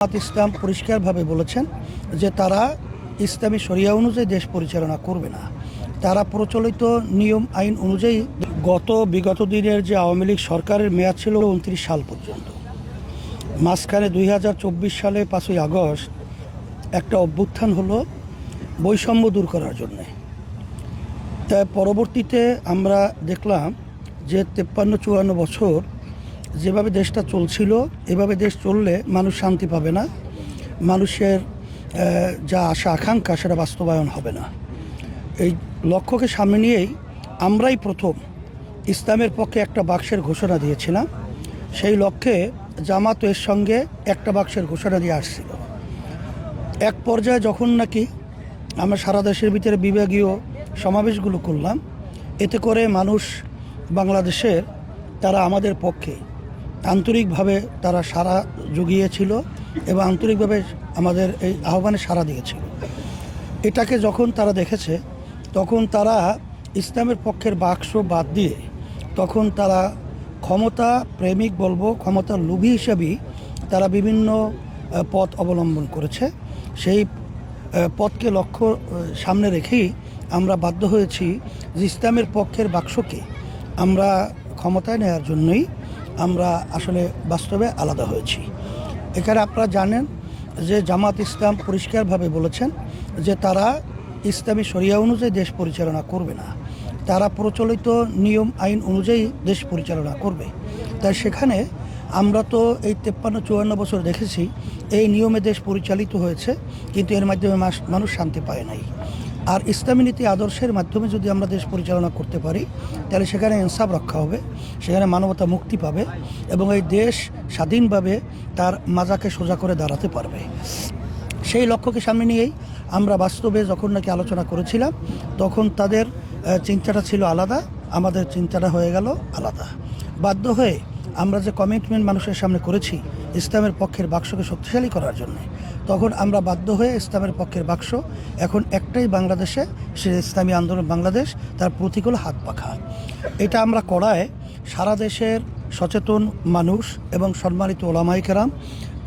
ইসলাম পরিষ্কারভাবে বলেছেন যে তারা ইসলামী শরিয়া অনুযায়ী দেশ পরিচালনা করবে না। তারা প্রচলিত নিয়ম আইন অনুযায়ী বিগত দিনের যে আওয়ামী লীগ সরকারের মেয়াদ ছিল 29 সাল পর্যন্ত। মাঝখানে 2024 সালে 5ই আগস্ট একটা অভ্যুত্থান হলো বৈষম্য দূর করার জন্যে। তাই পরবর্তীতে আমরা দেখলাম যে 53-54 বছর যেভাবে দেশটা চলছিল, এভাবে দেশ চললে মানুষ শান্তি পাবে না, মানুষের যা আশা আকাঙ্ক্ষা সেটা বাস্তবায়ন হবে না। এই লক্ষ্যকে সামনে নিয়েই আমরাই প্রথম ইসলামের পক্ষে একটা বাক্সের ঘোষণা দিয়েছিলাম। সেই লক্ষ্যে জামাত এর সঙ্গে একটা বাক্সের ঘোষণা দিয়ে আসছিল। এক পর্যায়ে যখন নাকি আমরা সারা দেশের ভিতরে বিভাগীয় সমাবেশগুলো করলাম, এতে করে মানুষ বাংলাদেশের তারা আমাদের পক্ষে আন্তরিকভাবে তারা সাড়া জুগিয়েছিল এবং আন্তরিকভাবে আমাদের এই আহ্বানে সাড়া দিয়েছিল। এটাকে যখন তারা দেখেছে, তখন তারা ইসলামের পক্ষের বাক্স বাদ দিয়ে তখন তারা ক্ষমতা প্রেমিক বলবো, ক্ষমতা লোভী হিসাবেই তারা বিভিন্ন পথ অবলম্বন করেছে। সেই পথকে লক্ষ্য সামনে রেখেই আমরা বাধ্য হয়েছি যে ইসলামের পক্ষের বাক্সকে আমরা ক্ষমতায় নেওয়ার জন্যই আমরা আসলে বাস্তবে আলাদা হয়েছি। এখানে আপনারা জানেন যে জামাত ইসলাম পরিষ্কারভাবে বলেছেন যে তারা ইসলামী শরিয়া অনুযায়ী দেশ পরিচালনা করবে না। তারা প্রচলিত নিয়ম আইন অনুযায়ী দেশ পরিচালনা করবে। তাই সেখানে আমরা তো এই 53-54 বছর দেখেছি এই নিয়মে দেশ পরিচালিত হয়েছে, কিন্তু এর মাধ্যমে মানুষ শান্তি পায় নাই। আর ইসলামী নীতি আদর্শের মাধ্যমে যদি আমরা দেশ পরিচালনা করতে পারি, তাহলে সেখানে ইনসাফ রক্ষা হবে, সেখানে মানবতা মুক্তি পাবে এবং এই দেশ স্বাধীনভাবে তার মাজাকে সোজা করে দাঁড়াতে পারবে। সেই লক্ষ্যকে সামনে নিয়েই আমরা বাস্তবে যখন নাকি আলোচনা করেছিলাম, তখন তাদের চিন্তাটা ছিল আলাদা, আমাদের চিন্তাটা হয়ে গেল আলাদা। বাধ্য হয়ে আমরা যে কমিটমেন্ট মানুষের সামনে করেছি ইসলামের পক্ষের বাক্সকে শক্তিশালী করার জন্য, তখন আমরা বাধ্য হয়ে ইসলামের পক্ষের বাক্স এখন একটাই বাংলাদেশে, সে ইসলামী আন্দোলন বাংলাদেশ, তার প্রতিকূল হাত পাখা। এটা আমরা করায় সারা দেশের সচেতন মানুষ এবং সম্মানিত ওলামায়ে কেরাম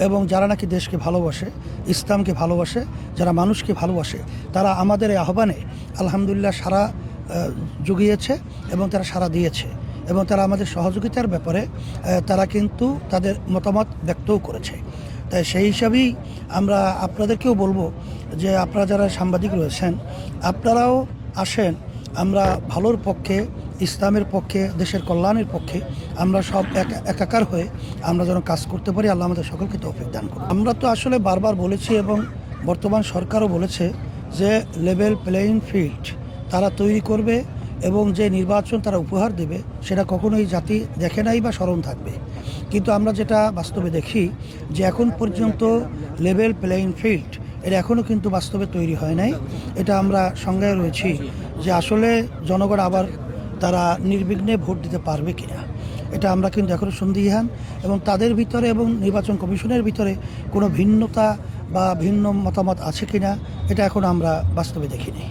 এবং যারা নাকি দেশকে ভালোবাসে, ইসলামকে ভালোবাসে, যারা মানুষকে ভালোবাসে, তারা আমাদের এই আহ্বানে আলহামদুলিল্লাহ সারা জুগিয়েছে এবং তারা সারা দিয়েছে এবং তারা আমাদের সহযোগিতার ব্যাপারে তারা কিন্তু তাদের মতামত ব্যক্তও করেছে। তাই সেই হিসাবেই আমরা আপনাদেরকেও বলবো যে আপনারা যারা সাংবাদিক রয়েছেন, আপনারাও আসেন, আমরা ভালোর পক্ষে, ইসলামের পক্ষে, দেশের কল্যাণের পক্ষে আমরা সব একাকার হয়ে আমরা যেন কাজ করতে পারি। আল্লাহ আমাদের সকলকে তৌফিক দান করুন। আমরা তো আসলে বারবার বলেছি এবং বর্তমান সরকারও বলেছে যে লেভেল প্লেয়িং ফিল্ড তারা তৈরি করবে এবং যে নির্বাচন তারা উপহার দেবে সেটা কখনোই জাতি দেখে নাই বা স্মরণ থাকবে। কিন্তু আমরা যেটা বাস্তবে দেখি যে এখন পর্যন্ত লেভেল প্লেয়িং ফিল্ড এটা এখনও কিন্তু বাস্তবে তৈরি হয় নাই। এটা আমরা সংজ্ঞায় রয়েছি যে আসলে জনগণ আবার তারা নির্বিঘ্নে ভোট দিতে পারবে কিনা, এটা আমরা কিন্তু এখনও সন্দিহান এবং তাদের ভিতরে এবং নির্বাচন কমিশনের ভিতরে কোনো ভিন্নতা বা ভিন্ন মতামত আছে কিনা এটা এখন আমরা বাস্তবে দেখিনি।